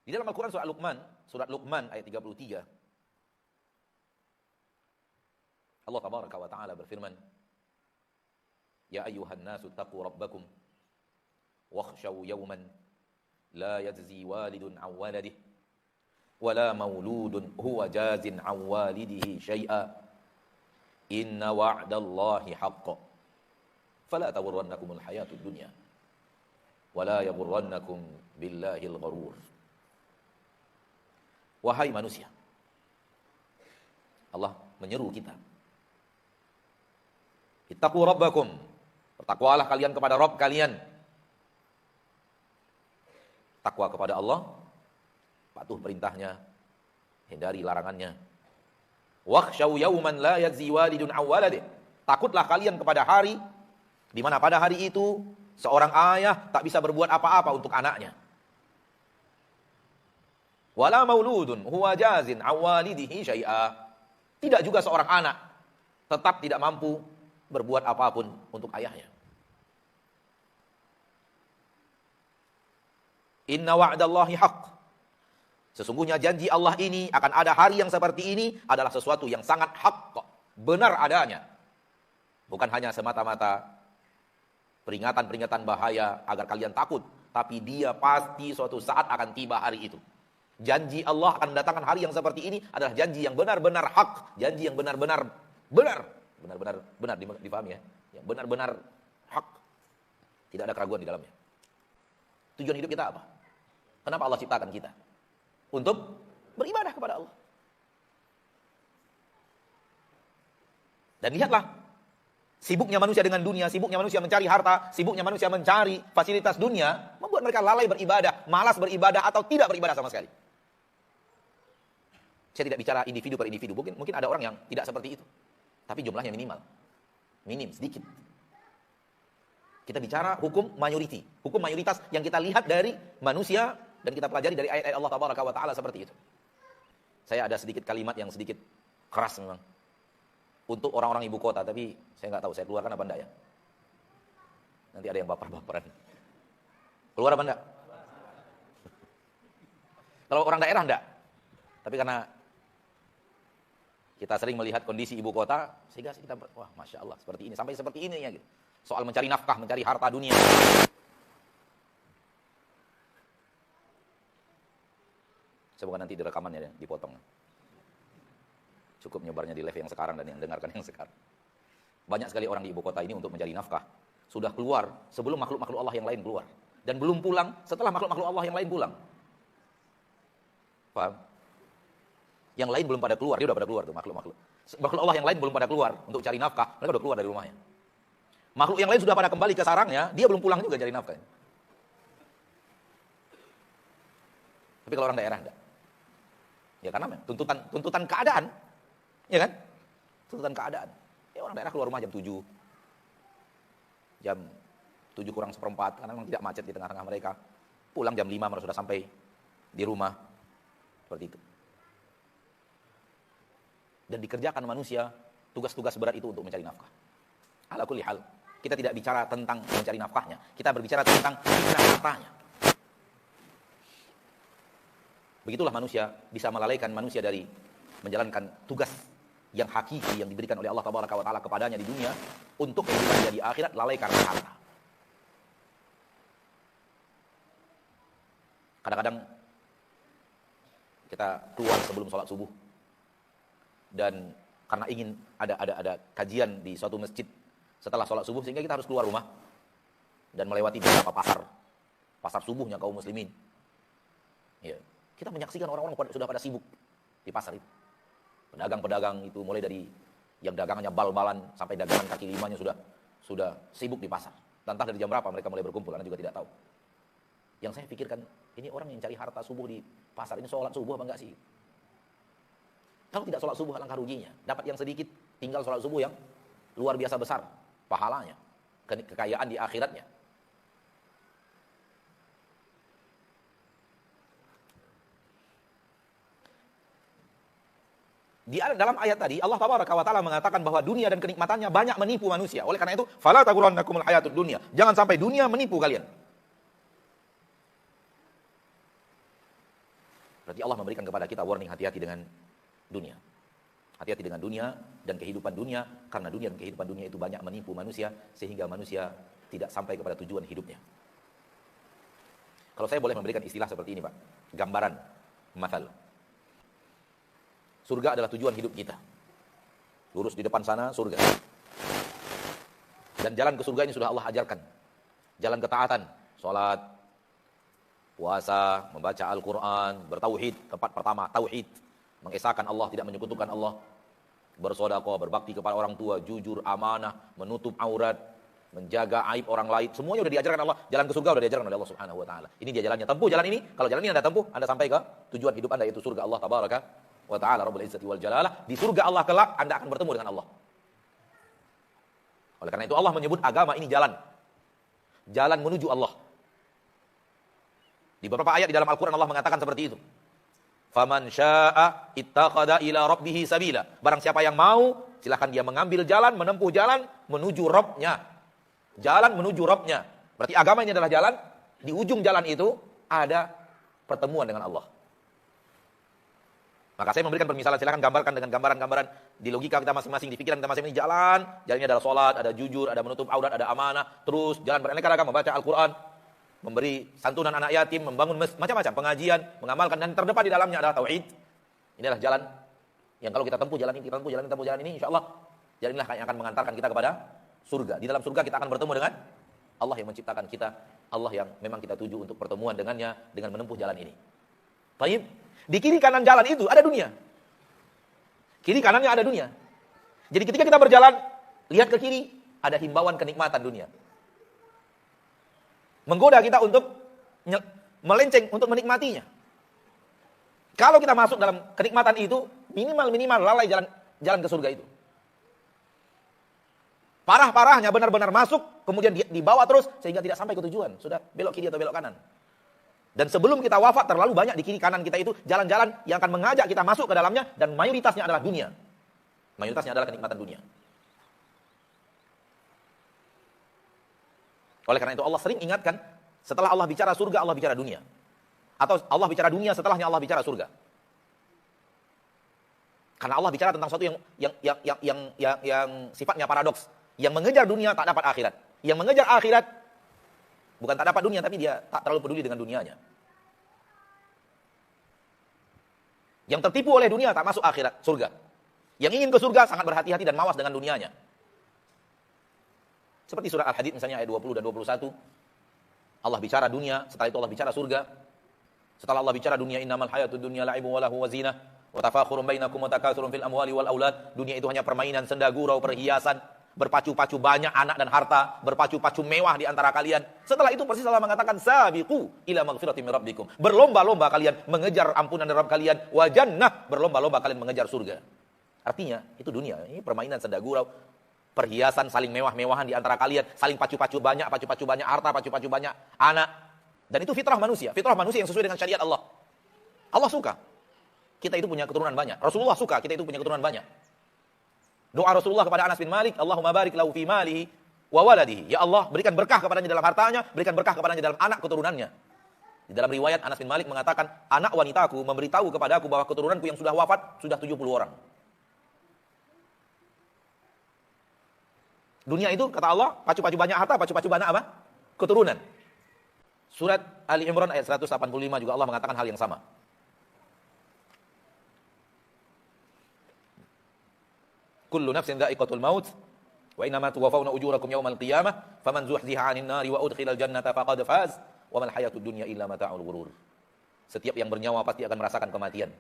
Di dalam Al-Quran surat Luqman ayat 33, Allah tabaraka wa ta'ala berfirman, Ya ayyuhan nasu taqu rabbakum wakhshaw yawman la yajzi walidun an waladih wala mauludun huwa jazin an walidihi syai'a inna wa'dallahi haqqo fala taghurrannakumul hayatud dunya wala yaghurrannakum billahil gharur. Wahai manusia, Allah menyeru kita, ittaqu rabbakum, bertakwalah kalian kepada Rabb kalian. Takwa kepada Allah, patuh perintahnya, hindari larangannya. Wakhshaw yawman la yajzi walidun an waladih, takutlah kalian kepada hari di mana pada hari itu seorang ayah tak bisa berbuat apa-apa untuk anaknya. Wala mauludun huwa jazin an walidihi syai'a, tidak juga seorang anak tetap tidak mampu berbuat apapun untuk ayahnya. Inna wa'dallahi haqq, sesungguhnya janji Allah ini akan ada hari yang seperti ini adalah sesuatu yang sangat haqq, benar adanya. Bukan hanya semata-mata peringatan-peringatan bahaya agar kalian takut, tapi dia pasti suatu saat akan tiba hari itu. Janji Allah akan mendatangkan hari yang seperti ini adalah janji yang benar-benar hak, janji yang benar-benar difahami ya, yang benar-benar hak, tidak ada keraguan di dalamnya. Tujuan hidup kita apa? Kenapa Allah ciptakan kita? Untuk beribadah kepada Allah. Dan lihatlah, sibuknya manusia dengan dunia, sibuknya manusia mencari harta, sibuknya manusia mencari fasilitas dunia, membuat mereka lalai beribadah, malas beribadah, atau tidak beribadah sama sekali. Saya tidak bicara individu per individu, mungkin ada orang yang tidak seperti itu, tapi jumlahnya minim, sedikit. Kita bicara hukum mayoriti, hukum mayoritas yang kita lihat dari manusia dan kita pelajari dari ayat-ayat Allah tabaraka wa ta'ala seperti itu. Saya ada sedikit kalimat yang sedikit keras memang untuk orang-orang ibu kota, tapi saya nggak tahu saya keluarkan apa enggak ya. Nanti ada yang baper-baperan. Keluar apa enggak? Kalau orang daerah enggak. Tapi karena kita sering melihat kondisi ibu kota, sehingga kita, wah Masya Allah, seperti ini, sampai seperti ini ya gitu. Soal mencari nafkah, mencari harta dunia. Semoga nanti direkamannya ya, dipotong. Cukup nyebarnya di live yang sekarang dan yang dengarkan yang sekarang. Banyak sekali orang di ibu kota ini untuk mencari nafkah. Sudah keluar sebelum makhluk-makhluk Allah yang lain keluar. Dan belum pulang setelah makhluk-makhluk Allah yang lain pulang. Paham? Yang lain belum pada keluar, dia udah pada keluar tuh makhluk-makhluk. Makhluk Allah yang lain belum pada keluar untuk cari nafkah, mereka udah keluar dari rumahnya. Makhluk yang lain sudah pada kembali ke sarangnya, dia belum pulang juga cari nafkah. Tapi kalau orang daerah enggak. Ya karena tuntutan keadaan. Ya kan? Tuntutan keadaan. Ya orang daerah keluar rumah jam 7. Jam 7 kurang seperempat, karena memang tidak macet di tengah-tengah mereka. Pulang jam 5 baru sudah sampai di rumah. Seperti itu. Dan dikerjakan manusia tugas-tugas berat itu untuk mencari nafkah. Ala kulli hal, kita tidak bicara tentang mencari nafkahnya, kita berbicara tentang hartanya. Begitulah manusia bisa melalaikan manusia dari menjalankan tugas yang hakiki yang diberikan oleh Allah tabaraka wa taala kepadanya di dunia untuk kehidupannya di akhirat, lalai karena harta. Kadang-kadang kita keluar sebelum sholat subuh, dan karena ingin ada kajian di suatu masjid setelah sholat subuh, sehingga kita harus keluar rumah dan melewati beberapa pasar subuhnya kaum muslimin. Ya, kita menyaksikan orang-orang sudah pada sibuk di pasar itu. Pedagang-pedagang itu mulai dari yang dagangannya bal-balan sampai dagangan kaki limanya sudah sibuk di pasar. Dan entah dari jam berapa mereka mulai berkumpul, Anda juga tidak tahu. Yang saya pikirkan, ini orang yang cari harta subuh di pasar ini sholat subuh apa enggak sih? Kalau tidak sholat subuh, alangkah ruginya. Dapat yang sedikit, tinggal sholat subuh yang luar biasa besar pahalanya, kekayaan di akhiratnya. Di dalam ayat tadi Allah tabaraka wa taala mengatakan bahwa dunia dan kenikmatannya banyak menipu manusia. Oleh karena itu, fala taghurrannakumul hayatud dunya. Jangan sampai dunia menipu kalian. Berarti Allah memberikan kepada kita warning, hati-hati dengan dunia. Hati-hati dengan dunia dan kehidupan dunia, karena dunia dan kehidupan dunia itu banyak menipu manusia, sehingga manusia tidak sampai kepada tujuan hidupnya. Kalau saya boleh memberikan istilah seperti ini, Pak. Gambaran, mathal. Surga adalah tujuan hidup kita. Lurus di depan sana, surga. Dan jalan ke surga ini sudah Allah ajarkan. Jalan ketaatan, sholat, puasa, membaca Al-Quran, bertauhid, tempat pertama, tauhid. Mengesahkan Allah, tidak menyekutukan Allah. Bersedekah, berbakti kepada orang tua, jujur, amanah, menutup aurat, menjaga aib orang lain. Semuanya sudah diajarkan Allah. Jalan ke surga sudah diajarkan oleh Allah Subhanahu wa taala. Ini dia jalannya. Tempuh jalan ini. Kalau jalan ini Anda tempuh, Anda sampai ke tujuan hidup Anda, yaitu surga Allah tabaraka wa taala rabbul izzati wal jalalah. Di surga Allah kelak Anda akan bertemu dengan Allah. Oleh karena itu Allah menyebut agama ini jalan. Jalan menuju Allah. Di beberapa ayat di dalam Al-Quran Allah mengatakan seperti itu. Faman syaa'a ittakhadha ila rabbih sabila. Barang siapa yang mau, silakan dia mengambil jalan, menempuh jalan menuju Rabb-nya. Jalan menuju Rabb-nya. Berarti agama ini adalah jalan. Di ujung jalan itu ada pertemuan dengan Allah. Maka saya memberikan permisalan, silakan gambarkan dengan gambaran-gambaran di logika kita masing-masing, di pikiran kita masing-masing. Jalannya adalah sholat, ada jujur, ada menutup aurat, ada amanah, terus jalan beraneka ragam, membaca Al-Quran, memberi santunan anak yatim, membangun macam-macam pengajian, mengamalkan, dan terdepan di dalamnya adalah tauhid. Ini adalah jalan yang kalau kita tempuh jalan ini, kita tempuh jalan ini, insya Allah jalan inilah yang akan mengantarkan kita kepada surga. Di dalam surga kita akan bertemu dengan Allah yang menciptakan kita, Allah yang memang kita tuju untuk pertemuan dengannya dengan menempuh jalan ini. Baik. Di kiri kanan jalan itu ada dunia. Kiri kanannya ada dunia. Jadi ketika kita berjalan, lihat ke kiri, ada himbauan kenikmatan dunia. Menggoda kita untuk melenceng, untuk menikmatinya. Kalau kita masuk dalam kenikmatan itu, minimal lalai jalan ke surga itu. Parah-parahnya benar-benar masuk, kemudian dibawa terus, sehingga tidak sampai ke tujuan. Sudah belok kiri atau belok kanan. Dan sebelum kita wafat, terlalu banyak di kiri kanan kita itu jalan-jalan yang akan mengajak kita masuk ke dalamnya, dan mayoritasnya adalah dunia. Mayoritasnya adalah kenikmatan dunia. Oleh karena itu Allah sering ingatkan, setelah Allah bicara surga, Allah bicara dunia. Atau Allah bicara dunia, setelahnya Allah bicara surga. Karena Allah bicara tentang sesuatu yang sifatnya paradoks. Yang mengejar dunia tak dapat akhirat. Yang mengejar akhirat bukan tak dapat dunia, tapi dia tak terlalu peduli dengan dunianya. Yang tertipu oleh dunia tak masuk akhirat, surga. Yang ingin ke surga sangat berhati-hati dan mawas dengan dunianya. Seperti surah Al-Hadid misalnya ayat 20 dan 21. Allah bicara dunia, setelah itu Allah bicara surga. Setelah Allah bicara dunia, innamal hayatud dunya la'ibun wa lahu wa zinah wa tafakhurun bainakum wa takatsurun fil amwali wal aulad. Dunia itu hanya permainan, senda gurau, perhiasan. Berpacu-pacu banyak anak dan harta, berpacu-pacu mewah di antara kalian. Setelah itu persis Allah mengatakan sabiqu ila magfiratin min rabbikum. Berlomba-lomba kalian mengejar ampunan dari Rabb kalian, wa jannah, berlomba-lomba kalian mengejar surga. Artinya, itu dunia, ini permainan senda gurau, perhiasan, saling mewah-mewahan di antara kalian, saling pacu-pacu banyak harta, pacu-pacu banyak anak. Dan itu fitrah manusia yang sesuai dengan syariat Allah. Allah suka kita itu punya keturunan banyak. Rasulullah suka kita itu punya keturunan banyak. Doa Rasulullah kepada Anas bin Malik, Allahumma barik lahu fi malihi wa waladihi. Ya Allah, berikan berkah kepadanya dalam hartanya, berikan berkah kepadanya dalam anak keturunannya. Di dalam riwayat Anas bin Malik mengatakan, anak wanitaku memberitahu kepadaku bahwa keturunanku yang sudah wafat sudah 70 orang. Dunia itu kata Allah, pacu-pacu banyak harta, pacu-pacu banyak apa? Keturunan. Surat Ali Imran ayat 185 juga Allah mengatakan hal yang sama. Kullu nafsin dha'iqatul maut wa innama tuwaffawna ujurakum yawmal qiyamah faman zuhziha 'anil nari wa udkhilal jannata faqad faz wa mal hayatud dunya illa mata'ul ghurur. Setiap yang bernyawa pasti akan merasakan kematian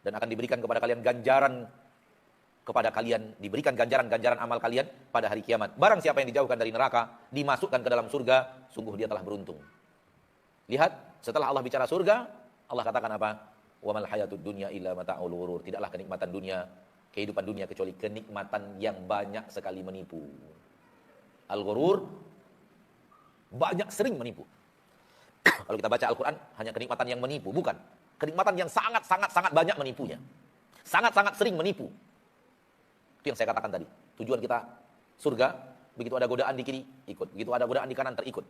dan akan diberikan kepada kalian ganjaran amal kalian pada hari kiamat. Barang siapa yang dijauhkan dari neraka, dimasukkan ke dalam surga, sungguh dia telah beruntung. Lihat, setelah Allah bicara surga, Allah katakan apa? Wa mal hayatud dunya illa mata'ul ghurur. Tidaklah kenikmatan dunia, kehidupan dunia kecuali kenikmatan yang banyak sekali menipu. Al-ghurur banyak sering menipu. Kalau kita baca Al-Quran hanya kenikmatan yang menipu, bukan. Kenikmatan yang sangat banyak menipunya. Sangat sering menipu. Itu yang saya katakan tadi. Tujuan kita surga, begitu ada godaan di kiri ikut, begitu ada godaan di kanan terikut.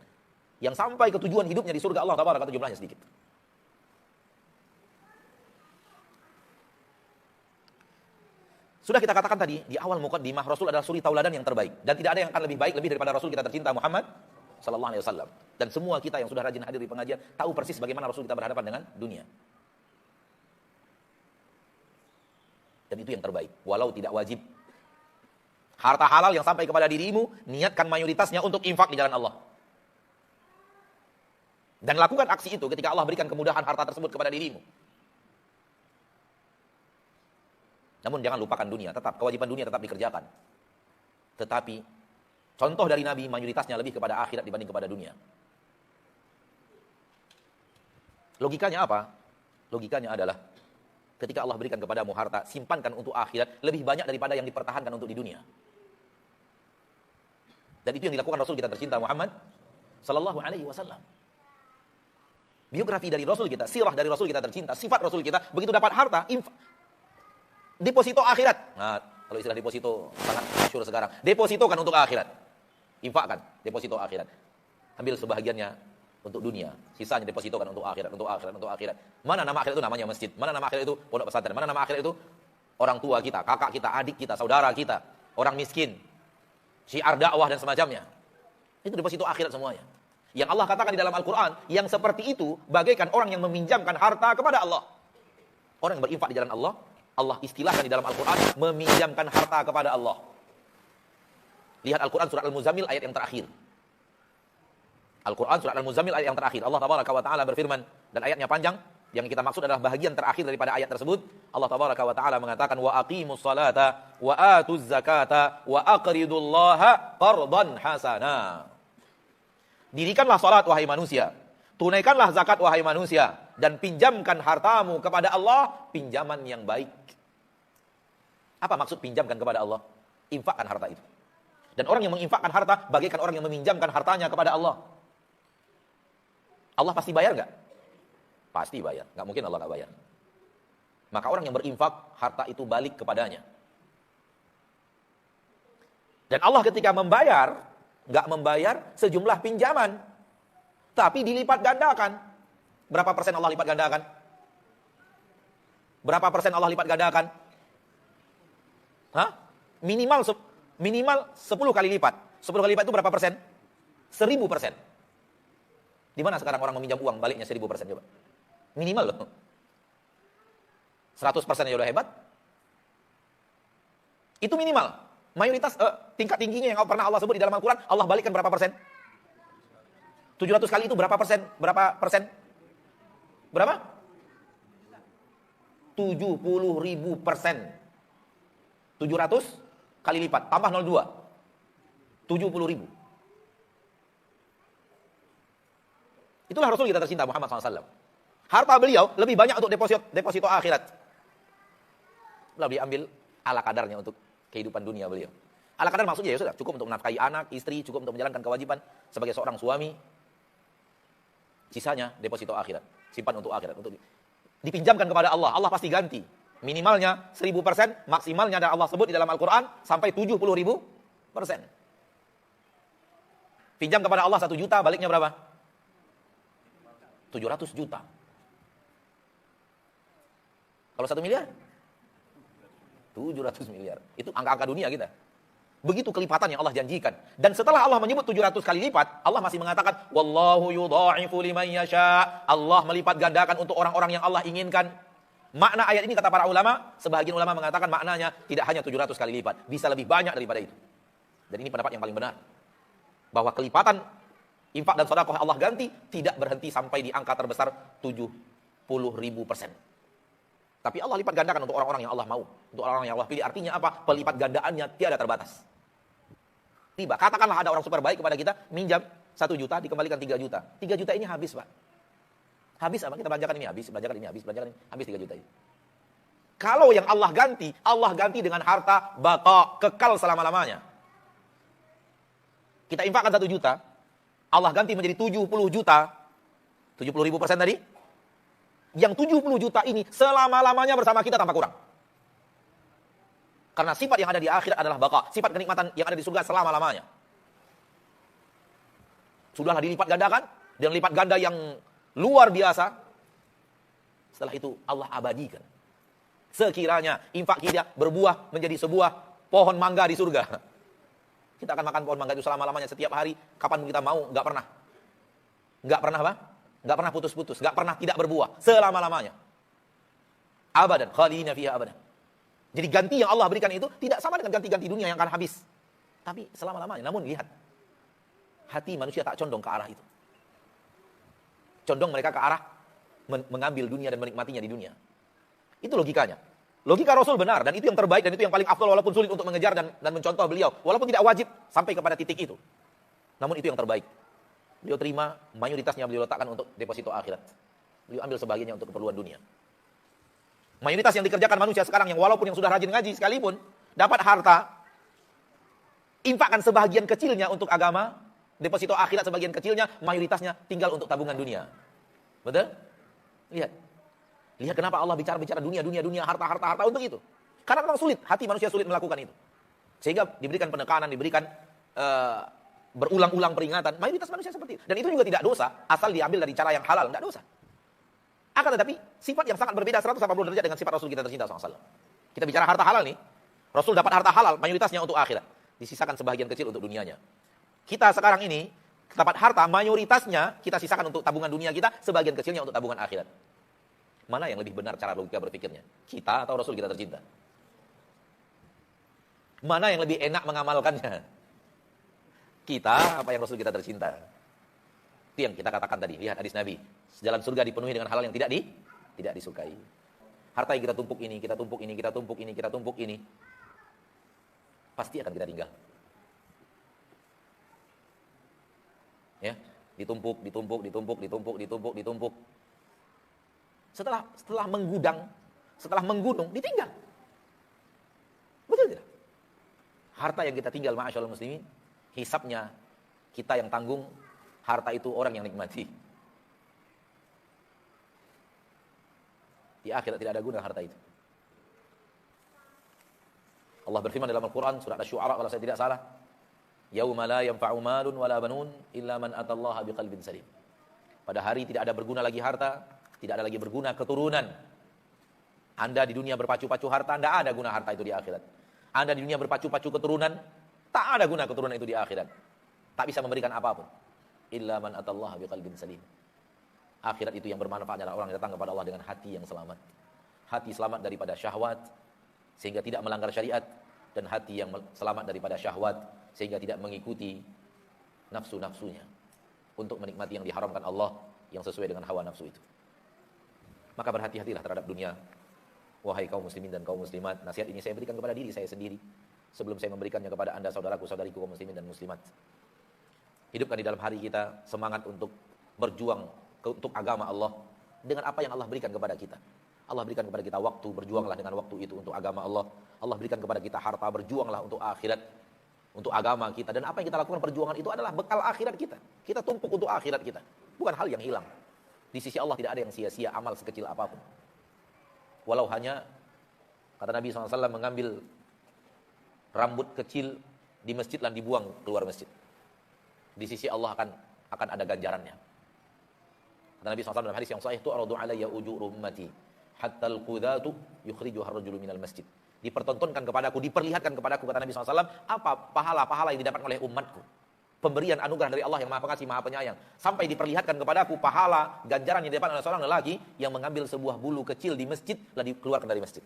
Yang sampai ke tujuan hidupnya di surga Allah tabaraka jumlahnya sedikit. Sudah kita katakan tadi, di awal muqaddimah, Rasul adalah suri tauladan yang terbaik. Dan tidak ada yang akan lebih baik, lebih daripada Rasul kita tercinta Muhammad sallallahu alaihi wasallam. Dan semua kita yang sudah rajin hadir di pengajian, tahu persis bagaimana Rasul kita berhadapan dengan dunia. Dan itu yang terbaik, walau tidak wajib. Harta halal yang sampai kepada dirimu, niatkan mayoritasnya untuk infak di jalan Allah. Dan lakukan aksi itu ketika Allah berikan kemudahan harta tersebut kepada dirimu. Namun jangan lupakan dunia, tetap kewajiban dunia tetap dikerjakan. Tetapi contoh dari Nabi mayoritasnya lebih kepada akhirat dibanding kepada dunia. Logikanya apa? Logikanya adalah ketika Allah berikan kepadamu harta, simpankan untuk akhirat lebih banyak daripada yang dipertahankan untuk di dunia. Dan itu yang dilakukan Rasul kita tercinta Muhammad sallallahu alaihi wasallam. Biografi dari Rasul kita, sirah dari Rasul kita tercinta, sifat Rasul kita, begitu dapat harta, deposito akhirat. Nah, kalau istilah deposito sangat masyhur sekarang. Depositokan untuk akhirat. Infakkan, deposito akhirat. Ambil sebahagiannya untuk dunia, sisanya depositokan untuk akhirat, untuk akhirat, untuk akhirat. Mana nama akhirat itu? Namanya masjid. Mana nama akhirat itu? Pondok pesantren. Mana nama akhirat itu? Orang tua kita, kakak kita, adik kita, saudara kita, orang miskin, syiar dakwah dan semacamnya. Itu deposito akhirat semuanya. Yang Allah katakan di dalam Al-Quran, yang seperti itu bagaikan orang yang meminjamkan harta kepada Allah. Orang yang berinfak di jalan Allah, Allah istilahkan di dalam Al-Quran, meminjamkan harta kepada Allah. Lihat Al-Quran surat Al-Muzammil ayat yang terakhir. Al-Quran surat Al-Muzammil ayat yang terakhir. Allah Tabaraka wa Ta'ala berfirman, dan ayatnya panjang, yang kita maksud adalah bahagian terakhir daripada ayat tersebut. Allah Tabaraka wa Ta'ala mengatakan, wa aqimus salata, wa atuz zakata, wa aqridullaha qardan hasana. Dirikanlah salat wahai manusia, tunaikanlah zakat wahai manusia, dan pinjamkan hartamu kepada Allah pinjaman yang baik. Apa maksud pinjamkan kepada Allah? Infakkan harta itu. Dan orang yang menginfakkan harta bagaikan orang yang meminjamkan hartanya kepada Allah. Allah pasti bayar enggak? Pasti bayar. Enggak mungkin Allah enggak bayar. Maka orang yang berinfak, harta itu balik kepadanya. Dan Allah ketika membayar, enggak membayar sejumlah pinjaman, tapi dilipat gandakan. Berapa persen Allah lipat gandakan? Berapa persen Allah lipat gandakan? Hah? Minimal 10 kali lipat. 10 kali lipat itu berapa persen? 1000%. Di mana sekarang orang meminjam uang baliknya 1000% coba? Minimal loh. 100% aja udah hebat. Itu minimal. Mayoritas tingkat tingginya yang pernah Allah sebut di dalam Al-Quran, Allah balikkan berapa persen? 700 kali itu berapa persen? Berapa persen? Berapa? 70.000%. 700 kali lipat, tambah 02. 70.000. Itulah Rasul kita tercinta Muhammad SAW. Harta beliau lebih banyak untuk deposito akhirat. Lalu diambil ala kadarnya untuk kehidupan dunia beliau. Ala kadar maksudnya ya sudah, cukup untuk menafkahi anak, istri, cukup untuk menjalankan kewajiban sebagai seorang suami. Sisanya deposito akhirat, simpan untuk akhirat, untuk dipinjamkan kepada Allah. Allah pasti ganti. Minimalnya 1000%, maksimalnya ada Allah sebut di dalam Al-Quran sampai 70.000%. Pinjam kepada Allah 1 juta, baliknya berapa? 700 juta. Kalau 1 miliar? 700 miliar. Itu angka-angka dunia kita. Begitu kelipatan yang Allah janjikan. Dan setelah Allah menyebut 700 kali lipat, Allah masih mengatakan, Wallahu yudha'ifu liman yasha. Allah melipat gandakan untuk orang-orang yang Allah inginkan. Makna ayat ini kata para ulama, sebahagian ulama mengatakan maknanya tidak hanya 700 kali lipat, bisa lebih banyak daripada itu. Dan ini pendapat yang paling benar. Bahwa kelipatan infak dan sedekah Allah ganti tidak berhenti sampai di angka terbesar 70.000%. Tapi Allah lipat gandakan untuk orang-orang yang Allah mau, untuk orang-orang yang Allah pilih. Artinya apa? Pelipat gandaannya tiada terbatas. Tiba, katakanlah ada orang super baik kepada kita, minjam 1 juta, dikembalikan 3 juta. 3 juta ini habis, Pak. Habis apa? Kita belanjakan ini habis, belanjakan ini habis, belanjakan ini habis 3 juta ini. Kalau yang Allah ganti dengan harta baqa, kekal selama-lamanya. Kita infakkan 1 juta, Allah ganti menjadi 70 juta. 70.000% tadi. Yang 70 juta ini selama-lamanya bersama kita tanpa kurang. Karena sifat yang ada di akhirat adalah baqa, sifat kenikmatan yang ada di surga selama-lamanya. Sudahlah dilipat gandakan, dan lipat ganda yang luar biasa. Setelah itu Allah abadikan. Sekiranya infak kita berbuah menjadi sebuah pohon mangga di surga. Kita akan makan pohon mangga itu selama-lamanya setiap hari, kapan kita mau, enggak pernah. Enggak pernah apa? Enggak pernah putus-putus, enggak pernah tidak berbuah selama-lamanya. Abadan, khalidina fiha abadan. Jadi ganti yang Allah berikan itu tidak sama dengan ganti-ganti dunia yang akan habis. Tapi selama-lamanya. Namun lihat, hati manusia tak condong ke arah itu. Condong mereka ke arah mengambil dunia dan menikmatinya di dunia. Itu logikanya. Logika Rasul benar, dan itu yang terbaik, dan itu yang paling afdal walaupun sulit untuk mengejar dan mencontoh beliau. Walaupun tidak wajib sampai kepada titik itu. Namun itu yang terbaik. Beliau terima, mayoritasnya beliau letakkan untuk deposito akhirat. Beliau ambil sebagiannya untuk keperluan dunia. Mayoritas yang dikerjakan manusia sekarang yang walaupun yang sudah rajin ngaji sekalipun, dapat harta, infakkan sebagian kecilnya untuk agama, deposito akhirat sebagian kecilnya, mayoritasnya tinggal untuk tabungan dunia. Betul? Lihat. Lihat kenapa Allah bicara dunia, harta untuk itu. Karena memang sulit, hati manusia sulit melakukan itu. Sehingga diberikan penekanan, diberikan berulang-ulang peringatan, mayoritas manusia seperti itu. Dan itu juga tidak dosa, asal diambil dari cara yang halal, tidak dosa. Akan tetapi, sifat yang sangat berbeda 180 derajat dengan sifat Rasul kita tercinta SAW. Kita bicara harta halal nih, Rasul dapat harta halal, mayoritasnya untuk akhirat. Disisakan sebagian kecil untuk dunianya. Kita sekarang ini, dapat harta, mayoritasnya kita sisakan untuk tabungan dunia kita, sebagian kecilnya untuk tabungan akhirat. Mana yang lebih benar cara logika berpikirnya? Kita atau Rasul kita tercinta? Mana yang lebih enak mengamalkannya? Kita apa yang Rasul kita tercinta? Itu yang kita katakan tadi. Lihat hadis Nabi. Jalan surga dipenuhi dengan hal yang tidak disukai. Harta yang kita tumpuk ini, kita tumpuk ini, kita tumpuk ini, kita tumpuk ini, pasti akan kita tinggal. Ya, ditumpuk. Setelah menggudang, setelah menggunung, ditinggal. Betul tidak? Harta yang kita tinggal, ma'asyarul muslimin, hisabnya kita yang tanggung, harta itu orang yang nikmati. Di akhirat tidak ada guna harta itu. Allah berfirman dalam Al-Quran, surat Asy-Syu'ara kalau saya tidak salah, yauma la yanfa'u malun wala banun illa man atallaha biqalbin salim. Pada hari tidak ada berguna lagi harta, tidak ada lagi berguna keturunan. Anda di dunia berpacu-pacu harta, tidak ada guna harta itu di akhirat. Anda di dunia berpacu-pacu keturunan, tak ada guna keturunan itu di akhirat. Tak bisa memberikan apapun. Illa man atallaha biqalbin salim. Akhirat itu yang bermanfaat adalah orang yang datang kepada Allah dengan hati yang selamat. Hati selamat daripada syahwat, sehingga tidak melanggar syariat. Dan hati yang selamat daripada syahwat, sehingga tidak mengikuti nafsu-nafsunya. Untuk menikmati yang diharamkan Allah, yang sesuai dengan hawa nafsu itu. Maka berhati-hatilah terhadap dunia. Wahai kaum muslimin dan kaum muslimat, nasihat ini saya berikan kepada diri saya sendiri. Sebelum saya memberikannya kepada anda, saudaraku, saudariku, kaum muslimin dan muslimat. Hidupkan di dalam hari kita semangat untuk berjuang untuk agama Allah dengan apa yang Allah berikan kepada kita. Allah berikan kepada kita waktu, berjuanglah dengan waktu itu untuk agama Allah. Allah berikan kepada kita harta, berjuanglah untuk akhirat, untuk agama kita. Dan apa yang kita lakukan perjuangan itu adalah bekal akhirat kita. Kita tumpuk untuk akhirat kita. Bukan hal yang hilang. Di sisi Allah tidak ada yang sia-sia amal sekecil apapun. Walau hanya, kata Nabi SAW, mengambil rambut kecil di masjid dan dibuang keluar masjid. Di sisi Allah akan ada ganjarannya. Kata Nabi SAW dalam hadis yang sahih, tu'radu alayya ujuru ummati hatta al-qudatu yukhrijuha ar-rajulu minal masjid. Dipertontonkan kepadaku, diperlihatkan kepadaku, kata Nabi SAW, apa pahala-pahala yang didapatkan oleh umatku. Pemberian anugerah dari Allah yang Maha Pengasih, Maha Penyayang. Sampai diperlihatkan kepadaku pahala, ganjaran yang didapatkan oleh seorang lelaki yang mengambil sebuah bulu kecil di masjid, lalu dikeluarkan dari masjid.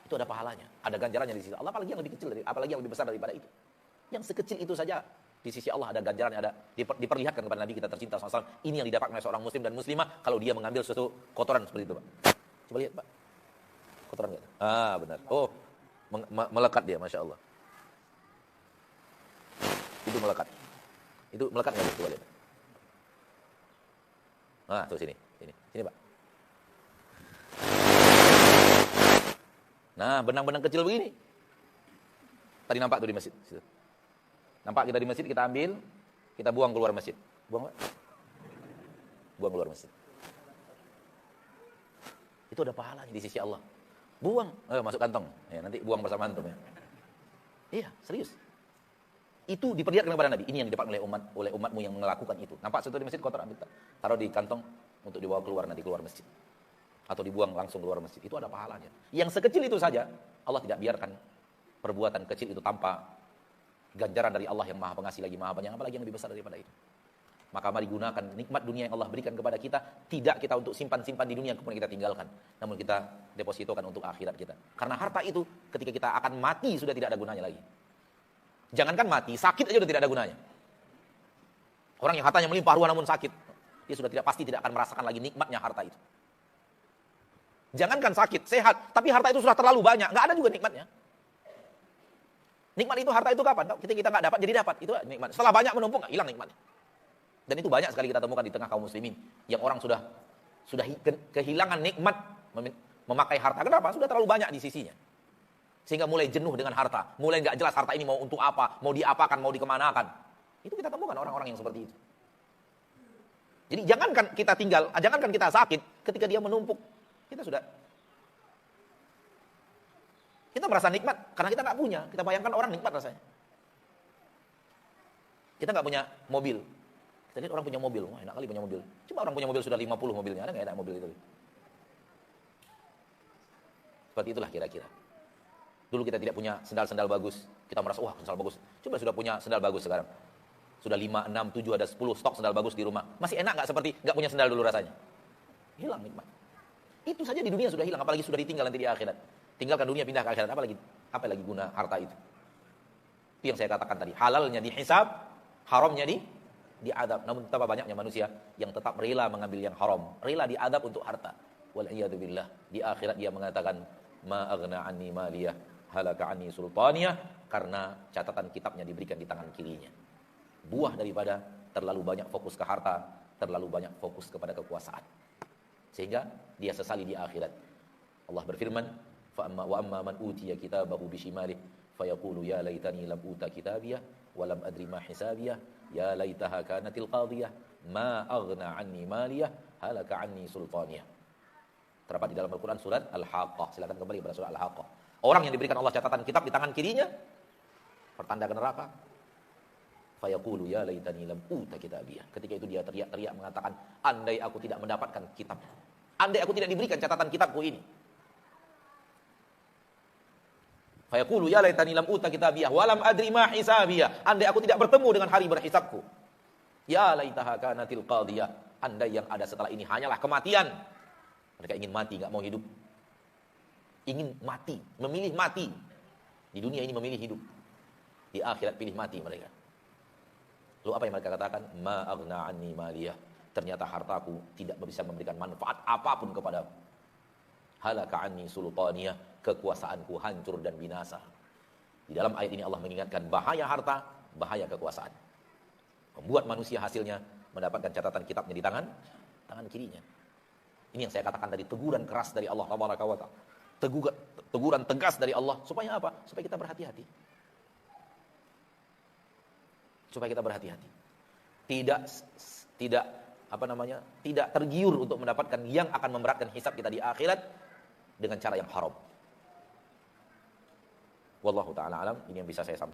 Itu ada pahalanya, ada ganjarannya di sisi Allah, apalagi yang lebih kecil, apalagi yang lebih besar daripada itu. Yang sekecil itu saja, di sisi Allah ada ganjarannya, ada diperlihatkan kepada Nabi kita tercinta SAW. Ini yang didapatkan oleh seorang muslim dan muslimah kalau dia mengambil suatu kotoran seperti itu, Pak. Coba lihat, Pak. Kotoran enggak? Ah, benar. Oh, melekat dia, Masya Allah. Itu melekat. Itu melekat enggak? Coba lihat. Ah, tuh sini. Sini, Pak. Nah, benang-benang kecil begini. Tadi nampak tuh di masjid. Situ. Nampak kita di masjid, kita ambil, kita buang keluar masjid. Buang, Pak. Buang keluar masjid. Itu ada pahalanya di sisi Allah. Buang, masuk kantong. Ya, nanti buang bersama antum ya. Iya, serius. Itu diperlihatkan kepada Nabi. Ini yang didapatkan oleh umatmu yang melakukan itu. Nampak sesuatu di masjid, kotor, ambil, taruh di kantong untuk dibawa keluar, nanti keluar masjid. atau dibuang langsung keluar masjid, itu ada pahalanya. Yang sekecil itu saja, Allah tidak biarkan perbuatan kecil itu tanpa ganjaran dari Allah yang Maha Pengasih lagi Maha Banyak, apalagi yang lebih besar daripada itu. Maka mari gunakan nikmat dunia yang Allah berikan kepada kita, tidak kita untuk simpan-simpan di dunia kemudian kita tinggalkan, namun kita depositokan untuk akhirat kita. Karena harta itu ketika kita akan mati sudah tidak ada gunanya lagi. Jangankan mati, sakit aja sudah tidak ada gunanya. Orang yang hartanya melimpah ruah namun sakit, dia sudah pasti tidak akan merasakan lagi nikmatnya harta itu. Jangankan sakit, sehat, tapi harta itu sudah terlalu banyak, nggak ada juga nikmatnya. Nikmat itu, harta itu kapan? Ketika kita nggak dapat, jadi dapat. Itu nikmat. Setelah banyak menumpuk, nggak hilang nikmatnya. Dan itu banyak sekali kita temukan di tengah kaum muslimin. Yang orang sudah kehilangan nikmat memakai harta. Kenapa? Sudah terlalu banyak di sisinya. Sehingga mulai jenuh dengan harta. Mulai nggak jelas harta ini mau untuk apa, mau diapakan, mau dikemanakan. Itu kita temukan orang-orang yang seperti itu. Jadi jangankan kita tinggal, jangankan kita sakit, ketika dia menumpuk, kita merasa nikmat karena kita nggak punya. Kita bayangkan orang nikmat rasanya. Kita nggak punya mobil. Kita lihat orang punya mobil, wah enak kali punya mobil. Coba orang punya mobil sudah 50 mobilnya, ada nggak enak mobil itu? Seperti itulah kira-kira. Dulu kita tidak punya sendal-sendal bagus, kita merasa wah sendal bagus. Coba sudah punya sendal bagus sekarang. Sudah 5, 6, 7, ada 10 stok sendal bagus di rumah. Masih enak nggak seperti nggak punya sendal dulu rasanya? Hilang nikmat. Itu saja di dunia sudah hilang, apalagi sudah ditinggal nanti di akhirat. Tinggalkan dunia pindah ke akhirat, apa lagi guna harta itu? Itu yang saya katakan tadi, halalnya dihisab, haramnya diadab. Namun betapa banyaknya manusia yang tetap rela mengambil yang haram, rela diadab untuk harta. Wal iyadu billah, di akhirat dia mengatakan ma aghna anni maliyah halaka anni sultaniyah, karena catatan kitabnya diberikan di tangan kirinya. Buah daripada terlalu banyak fokus ke harta, terlalu banyak fokus kepada kekuasaan. Sehingga dia sesali di akhirat. Allah berfirman, wa amma man utiya kitabahu bishimalih fayaqulu ya laitani lam uta kitabiyah wa lam adri ma hisabiyah ya laitaha kanatil qadiyah ma aghna anni maliyah halaka anni sultaniyah. Terdapat di dalam Al-Qur'an surat Al-Haqqah. Silakan kembali kepada surat Al-Haqqah. Orang yang diberikan Allah catatan kitab di tangan kirinya, pertanda ke neraka. Fayaqulu ya laitani lam uta kitabiyah. Ketika itu dia teriak-teriak mengatakan, andai aku tidak mendapatkan kitab. Andai aku tidak diberikan catatan kitabku ini. Fayaqulu ya laitani lam uta kitabiyah wa lam adri ma hisabiyah. Andai aku tidak bertemu dengan hari berhisabku. Ya laitaha kanatil qadiyah. Andai yang ada setelah ini hanyalah kematian. Mereka ingin mati, enggak mau hidup. Ingin mati, memilih mati. Di dunia ini memilih hidup. Di akhirat pilih mati mereka. Lalu apa yang mereka katakan? Ma aghna anni maliyah. Ternyata hartaku tidak bisa memberikan manfaat apapun kepadaku. Halaka anni sultaniyah. Kekuasaanku hancur dan binasa. Di dalam ayat ini Allah mengingatkan bahaya harta, bahaya kekuasaan. Membuat manusia hasilnya mendapatkan catatan kitabnya di tangan kirinya. Ini yang saya katakan tadi, teguran keras dari Allah Tabaraka wa Ta'ala. Teguran tegas dari Allah. Supaya apa? Supaya kita berhati-hati. Supaya kita berhati-hati. Tidak tergiur untuk mendapatkan yang akan memberatkan hisab kita di akhirat dengan cara yang haram. Wallahu ta'ala alam. Ini yang bisa saya sampaikan.